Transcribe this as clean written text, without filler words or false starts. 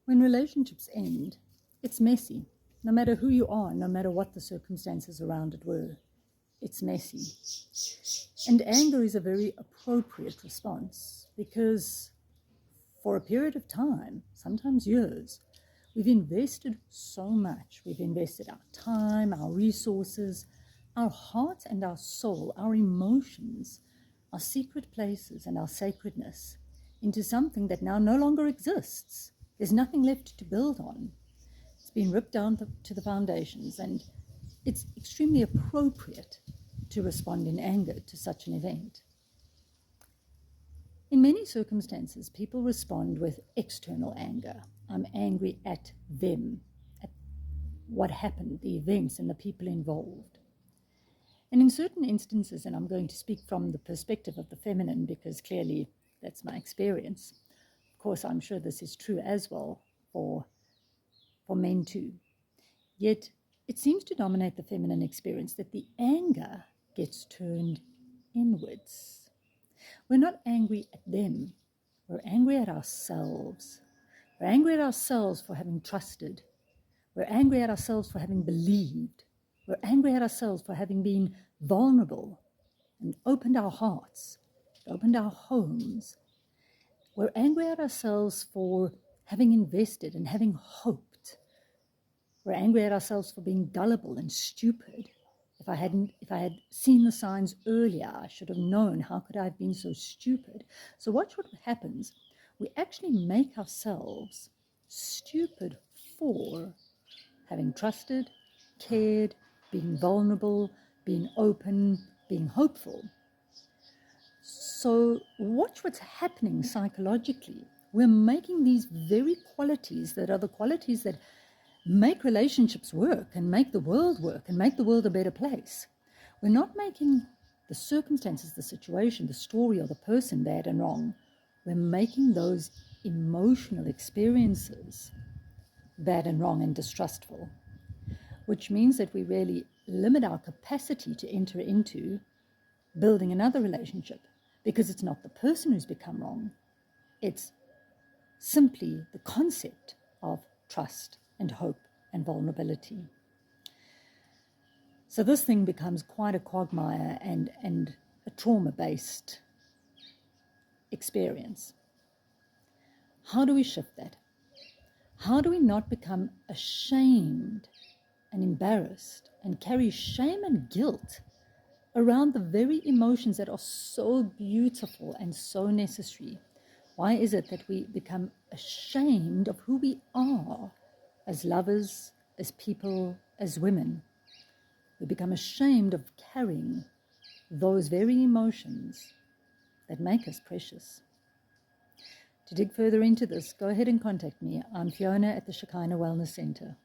When relationships end, it's messy. No matter who you are, no matter what the circumstances around it were, it's messy. And anger is a very appropriate response because for a period of time, sometimes years, we've invested so much. We've invested our time, our resources, our heart and our soul, our emotions, our secret places and our sacredness into something that now no longer exists. There's nothing left to build on. It's been ripped down to the foundations, and it's extremely appropriate to respond in anger to such an event. In many circumstances, people respond with external anger. I'm angry at them, at what happened, the events and the people involved. And in certain instances, and I'm going to speak from the perspective of the feminine because clearly that's my experience. Of course, I'm sure this is true as well for men too. Yet it seems to dominate the feminine experience that the anger gets turned inwards. We're not angry at them. We're angry at ourselves. We're angry at ourselves for having trusted. We're angry at ourselves for having believed. We're angry at ourselves for having been vulnerable and opened our hearts, opened our homes. We're angry at ourselves for having invested and having hoped. We're angry at ourselves for being gullible and stupid. If I had seen the signs earlier, I should have known. How could I have been so stupid? So watch what happens. We actually make ourselves stupid for having trusted, cared, being vulnerable, being open, being hopeful. So watch what's happening psychologically. We're making these very qualities that are the qualities that make relationships work and make the world work and make the world a better place. We're not making the circumstances, the situation, the story, or the person bad and wrong. We're making those emotional experiences bad and wrong and distrustful, which means that we really limit our capacity to enter into building another relationship, because it's not the person who's become wrong. It's simply the concept of trust and hope and vulnerability. So this thing becomes quite a quagmire and a trauma-based experience. How do we shift that? How do we not become ashamed and embarrassed and carry shame and guilt around the very emotions that are so beautiful and so necessary? Why is it that we become ashamed of who we are as lovers, as people, as women? We become ashamed of carrying those very emotions that make us precious. To dig further into this, go ahead and contact me. I'm Fiona at the Shekinah Wellness Center.